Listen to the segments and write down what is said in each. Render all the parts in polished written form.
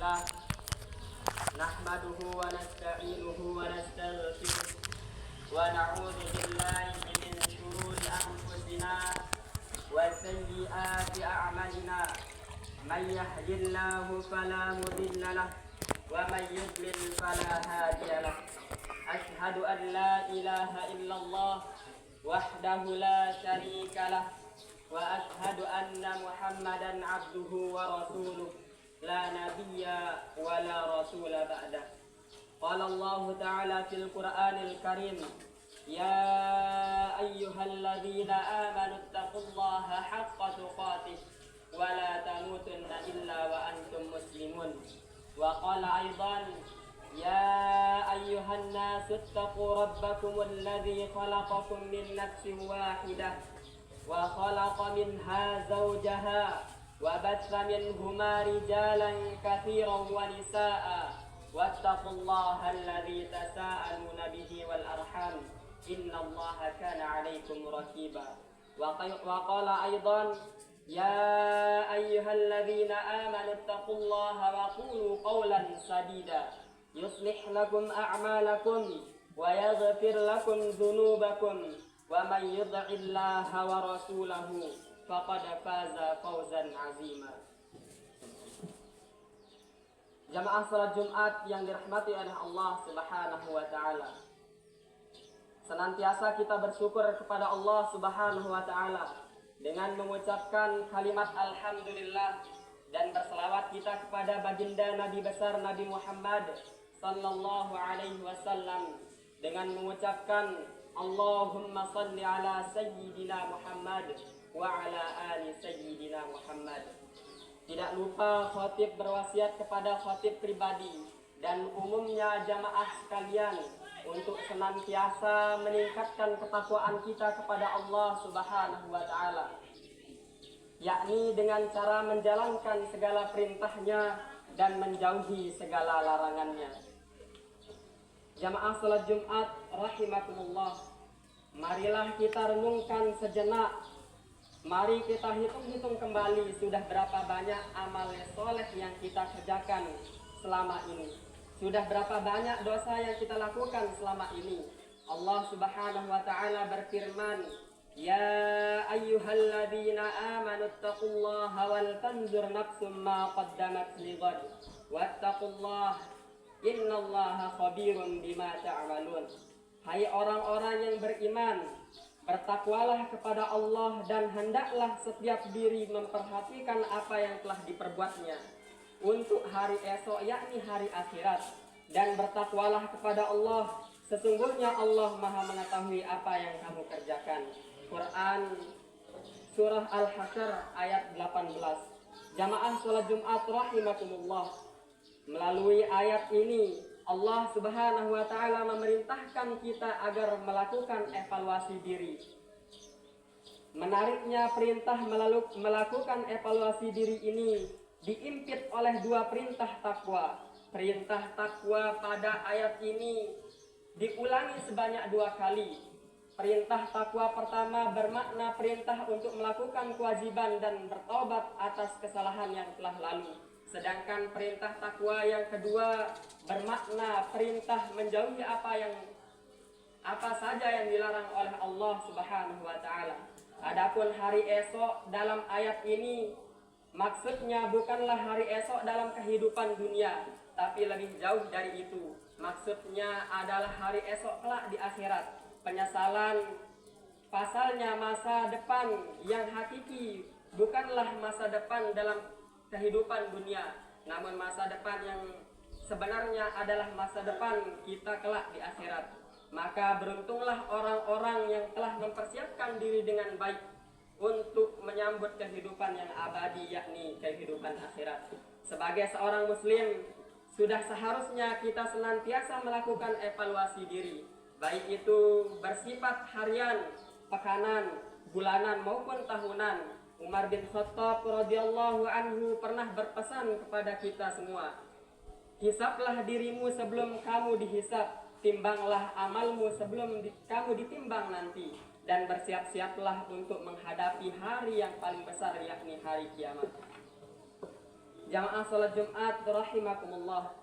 لله نحمده ونستعينه ونستغفره ونعوذ بالله من شرور أنفسنا وسيئات أعمالنا من يهد الله فلا مضل له ومن يضلل فلا هادي له أشهد أن لا إله إلا الله وحده لا شريك له وأشهد أن محمدا عبده ورسوله لا نبي ولا رسول بعده. قال الله تعالى في القرآن الكريم يا أيها الذين آمنوا اتقوا الله حق تقاته ولا تموتن إلا وأنتم مسلمون. وقال أيضا يا أيها الناس اتقوا ربكم الذي خلقكم من نفس واحدة وخلق منها زوجها وبث منهما رجالا كثيرا ونساء واتقوا الله الذي تساءلون به والأرحام إن الله كان عليكم رقيبا. وقال أيضا يا أيها الذين آمنوا اتقوا الله وقولوا قولا سديدا يصلح لكم أعمالكم ويغفر لكم ذنوبكم ومن يطع الله ورسوله faqad faza fawzan azima. Jamaah salat Jumat yang dirahmati oleh Allah Subhanahu wa taala. Senantiasa kita bersyukur kepada Allah Subhanahu wa taala dengan mengucapkan kalimat alhamdulillah dan berselawat kita kepada baginda Nabi besar Nabi Muhammad sallallahu alaihi wasallam dengan mengucapkan Allahumma salli ala sayyidina Muhammad wa ala ali sayyidina Muhammad. Tidak lupa khatib berwasiat kepada khatib pribadi dan umumnya jamaah sekalian untuk senantiasa meningkatkan ketakwaan kita kepada Allah Subhanahu wa taala, yakni dengan cara menjalankan segala perintahnya dan menjauhi segala larangannya. Jamaah salat Jumat rahimakumullah, marilah kita renungkan sejenak. Mari kita hitung-hitung kembali sudah berapa banyak amal soleh yang kita kerjakan selama ini. Sudah berapa banyak dosa yang kita lakukan selama ini. Allah Subhanahu wa taala berfirman, "Ya ayyuhalladzina amanu taqullaha wal tanzur nafsum ma qaddamat lighad wattaqullaha innallaha khabirum bima ta'malun." Hai orang-orang yang beriman, bertakwalah kepada Allah dan hendaklah setiap diri memperhatikan apa yang telah diperbuatnya untuk hari esok, yakni hari akhirat. Dan bertakwalah kepada Allah, sesungguhnya Allah Maha mengetahui apa yang kamu kerjakan. Quran Surah Al-Hasyr ayat 18. Jamaah salat Jumat rahimakumullah, melalui ayat ini Allah Subhanahu wa taala memerintahkan kita agar melakukan evaluasi diri. Menariknya perintah melakukan evaluasi diri ini diimpit oleh dua perintah takwa. Perintah takwa pada ayat ini diulangi sebanyak 2 kali. Perintah takwa pertama bermakna perintah untuk melakukan kewajiban dan bertobat atas kesalahan yang telah lalu. Sedangkan perintah takwa yang kedua bermakna perintah menjauhi apa saja yang dilarang oleh Allah Subhanahu wa taala. Adapun hari esok dalam ayat ini maksudnya bukanlah hari esok dalam kehidupan dunia, tapi lebih jauh dari itu. Maksudnya adalah hari esok kelak di akhirat. Penyesalan pasalnya masa depan yang hakiki bukanlah masa depan dalam kehidupan dunia, namun masa depan yang sebenarnya adalah masa depan kita kelak di akhirat. Maka beruntunglah orang-orang yang telah mempersiapkan diri dengan baik untuk menyambut kehidupan yang abadi, yakni kehidupan akhirat. Sebagai seorang muslim, sudah seharusnya kita senantiasa melakukan evaluasi diri, baik itu bersifat harian, pekanan, bulanan maupun tahunan. Umar bin Khattab radhiyallahu anhu pernah berpesan kepada kita semua, "Hisablah dirimu sebelum kamu dihisab, timbanglah amalmu sebelum kamu ditimbang nanti, dan bersiap-siaplah untuk menghadapi hari yang paling besar, yakni hari kiamat." Jamaah sholat Jumat rahimakumullah,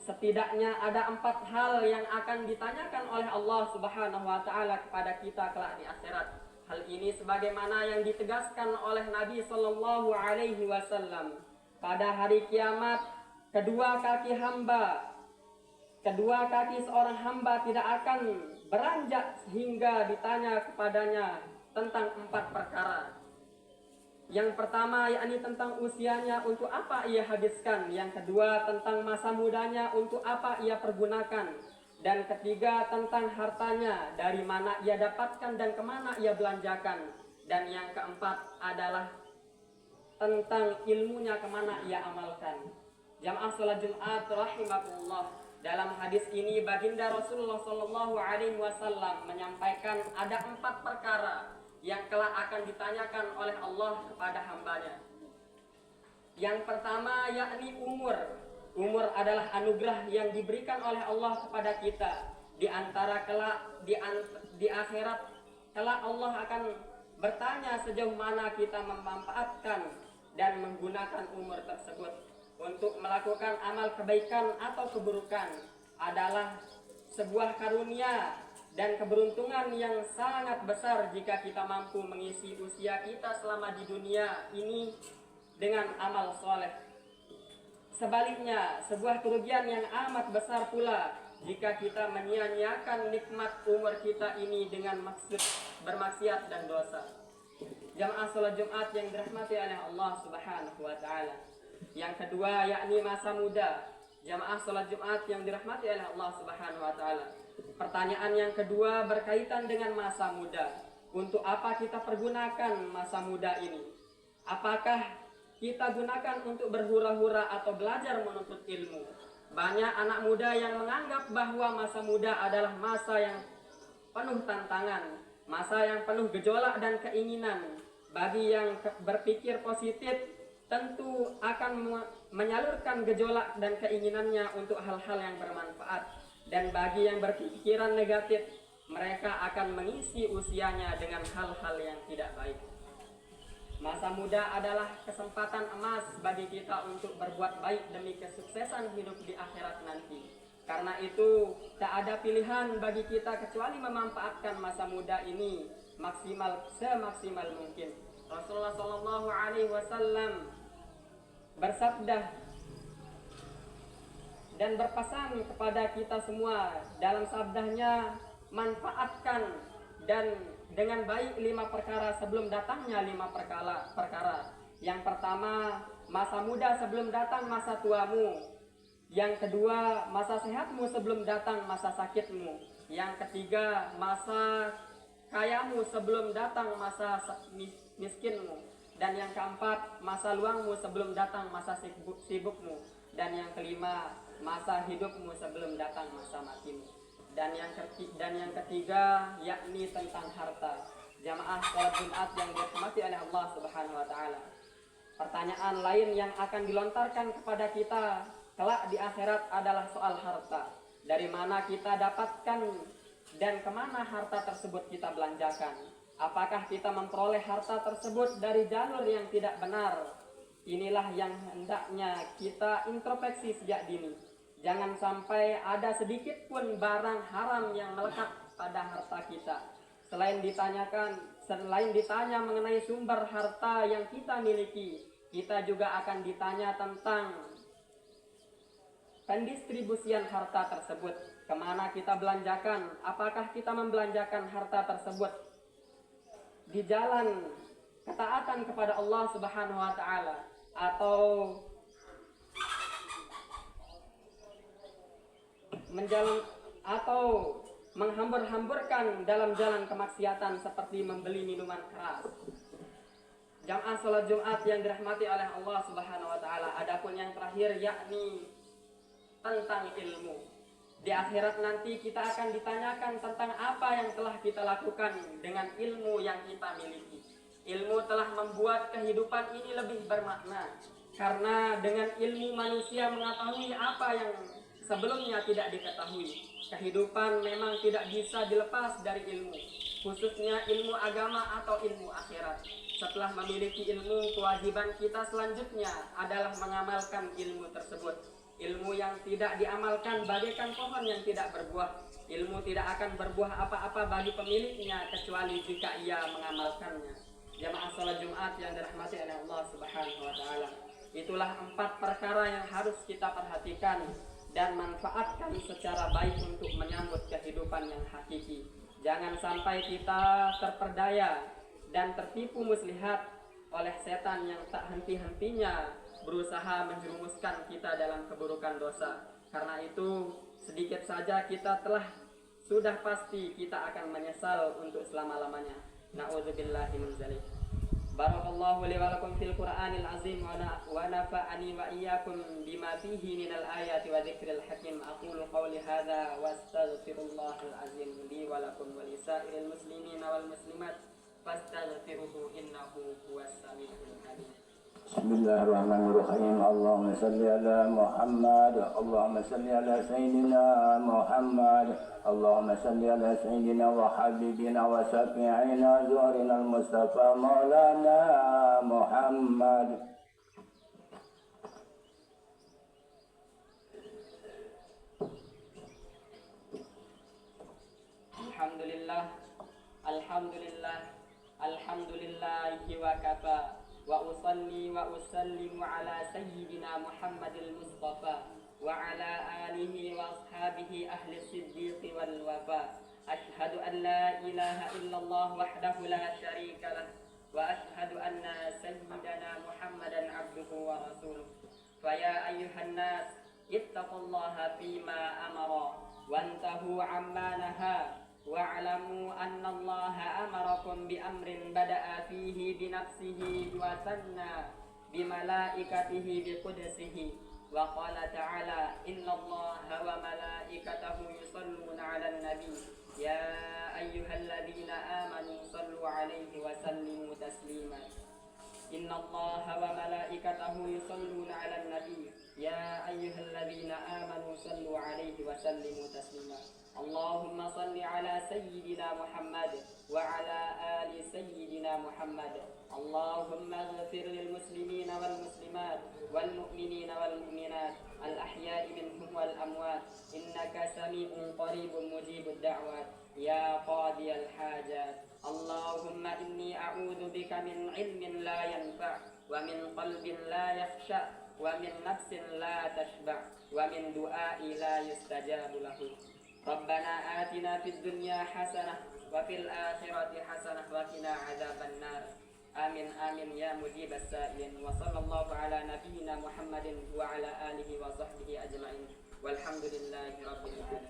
setidaknya ada 4 hal yang akan ditanyakan oleh Allah Subhanahu wa taala kepada kita kelak di akhirat. Hal ini sebagaimana yang ditegaskan oleh Nabi sallallahu alaihi wasallam. Pada hari kiamat, kedua kaki seorang hamba tidak akan beranjak hingga ditanya kepadanya tentang 4 perkara. Yang pertama yakni tentang usianya, untuk apa ia habiskan. Yang kedua tentang masa mudanya, untuk apa ia pergunakan. Dan ketiga tentang hartanya, dari mana ia dapatkan dan kemana ia belanjakan. Dan yang keempat adalah tentang ilmunya, kemana ia amalkan. Jamaah sholat Jumat rahimakumullah, dalam hadis ini baginda Rasulullah sallallahu alaihi wasallam menyampaikan ada 4 perkara yang kelak akan ditanyakan oleh Allah kepada hambanya. Yang pertama yakni umur. Umur adalah anugerah yang diberikan oleh Allah kepada kita. Di antara kelak di akhirat kelak Allah akan bertanya sejauh mana kita memanfaatkan dan menggunakan umur tersebut untuk melakukan amal kebaikan atau keburukan. Adalah sebuah karunia dan keberuntungan yang sangat besar jika kita mampu mengisi usia kita selama di dunia ini dengan amal soleh. Sebaliknya, sebuah kerugian yang amat besar pula jika kita menyia-nyiakan nikmat umur kita ini dengan maksud bermaksiat dan dosa. Jamaah sholat Jumat yang dirahmati oleh Allah Subhanahu wa taala. Yang kedua yakni masa muda. Jamaah sholat Jumat yang dirahmati oleh Allah Subhanahu wa taala. Pertanyaan yang kedua berkaitan dengan masa muda. Untuk apa kita pergunakan masa muda ini? Apakah kita gunakan untuk berhura-hura atau belajar menuntut ilmu? Banyak anak muda yang menganggap bahwa masa muda adalah masa yang penuh tantangan, masa yang penuh gejolak dan keinginan. Bagi yang berpikir positif tentu akan menyalurkan gejolak dan keinginannya untuk hal-hal yang bermanfaat. Dan bagi yang berpikiran negatif, mereka akan mengisi usianya dengan hal-hal yang tidak baik. Masa muda adalah kesempatan emas bagi kita untuk berbuat baik demi kesuksesan hidup di akhirat nanti. Karena itu, tak ada pilihan bagi kita kecuali memanfaatkan masa muda ini semaksimal mungkin. Rasulullah sallallahu alaihi wasallam bersabda dan berpesan kepada kita semua dalam sabdanya, manfaatkan dan dengan baik 5 perkara sebelum datangnya 5 perkara. Yang pertama, masa muda sebelum datang masa tuamu. Yang kedua, masa sehatmu sebelum datang masa sakitmu. Yang ketiga, masa kayamu sebelum datang masa miskinmu. Dan yang keempat, masa luangmu sebelum datang masa sibukmu. Dan yang kelima, masa hidupmu sebelum datang masa matimu. Dan yang ketiga yakni tentang harta. Jamaah sholat Jumat yang dirahmati oleh Allah Subhanahu wa taala. Pertanyaan lain yang akan dilontarkan kepada kita kelak di akhirat adalah soal harta. Dari mana kita dapatkan dan kemana harta tersebut kita belanjakan? Apakah kita memperoleh harta tersebut dari jalur yang tidak benar? Inilah yang hendaknya kita introspeksi sejak dini. Jangan sampai ada sedikit pun barang haram yang melekat pada harta kita. Selain ditanya mengenai sumber harta yang kita miliki, kita juga akan ditanya tentang pendistribusian harta tersebut. Kemana kita belanjakan? Apakah kita membelanjakan harta tersebut di jalan ketaatan kepada Allah Subhanahu wa taala, atau menghambur-hamburkan dalam jalan kemaksiatan seperti membeli minuman keras. Jamaah salat Jumat yang dirahmati oleh Allah Subhanahu wa taala. Adapun yang terakhir yakni tentang ilmu. Di akhirat nanti kita akan ditanyakan tentang apa yang telah kita lakukan dengan ilmu yang kita miliki. Ilmu telah membuat kehidupan ini lebih bermakna. Karena dengan ilmu manusia mengetahui apa yang sebelumnya tidak diketahui. Kehidupan memang tidak bisa dilepas dari ilmu, khususnya ilmu agama atau ilmu akhirat. setelah memiliki ilmu, kewajiban kita selanjutnya adalah mengamalkan ilmu tersebut. Ilmu yang tidak diamalkan bagaikan pohon yang tidak berbuah. Ilmu tidak akan berbuah apa-apa bagi pemiliknya kecuali jika ia mengamalkannya. Jamaah salat Jumat yang dirahmati oleh Allah Subhanahu wa taala. Itulah 4 perkara yang harus kita perhatikan dan manfaatkan secara baik untuk menyambut kehidupan yang hakiki. Jangan sampai kita terperdaya dan tertipu muslihat oleh setan yang tak henti-hentinya berusaha menjerumuskan kita dalam keburukan dosa. Karena itu sedikit saja kita sudah pasti kita akan menyesal untuk selama-lamanya. Na'udzubillahi min dzalik. Barakallahu li wa lakum fil Qur'anil azim wa nafa'ani wa iyyakum bima fihi minal ayati wa dzikril hakim. Aqulu qawli hadza wa astaghfirullahal azim li wa lakum wa lisairil muslimina wal muslimat fastaghfiruhu innahu huwas samiul alim. Bismillahirrahmanirrahim. Allahumma salli ala Muhammad. Allahumma salli ala Sayyidina Muhammad. Allahumma salli ala Sayyidina wa Habibina wa Syafi'ina Zuhrina al-Mustafa Maulana Muhammad. Alhamdulillah, alhamdulillah, alhamdulillahi wa kafa. Wa usalli wa usallimu ala sayyidina Muhammadil Mustafa wa ala alihi wa ashabihi ahli siddiqi wal wafa. Ashhadu an la ilaha illallah wahdahu la syarika lah wa ashhadu anna sayyidana Muhammadan abduhu wa rasuluh. Faya ayyuhan nas ittaqullaha fima amara wantahu amma naha wa'lamu anna allaha amarakum bi amrin bada'a fihi bi nafsihi wa sanna bi malaikatihi bi qudsihi wa qala ta'ala inna allaha wa malaikatahu yusalluna 'alan nabi ya ayyuhalladzina amanu sallu 'alaihi wa sallimu taslima. Inna allaha wa malaikatahu yusalluna 'alan nabi ya ayyuhalladzina amanu sallu 'alaihi wa sallimu taslima. Allahumma salli ala sayyidina Muhammad wa ala ali sayyidina Muhammad. Allahumma ighfir lil muslimina wal muslimat wal mu'minina wal mu'minat al ahya'i minhum wal amwat innaka sami'un qaribun mujibud da'wat ya qadiyal hajat. Allahumma inni a'udzu bika min ilmin la yanfa' wa min qalbin la yakhsha wa min nafsin la tashba' wa min du'a'i la yustajabu lahu. Rabbana atina fid dunya hasanah wa fil akhirati hasanah wa qina adzaban nar. Amin amin ya mujibas sa'ilin. Wa sallallahu ala nabiyyina Muhammadin wa ala alihi wa sahbihi ajma'in. Walhamdulillahi rabbil alamin.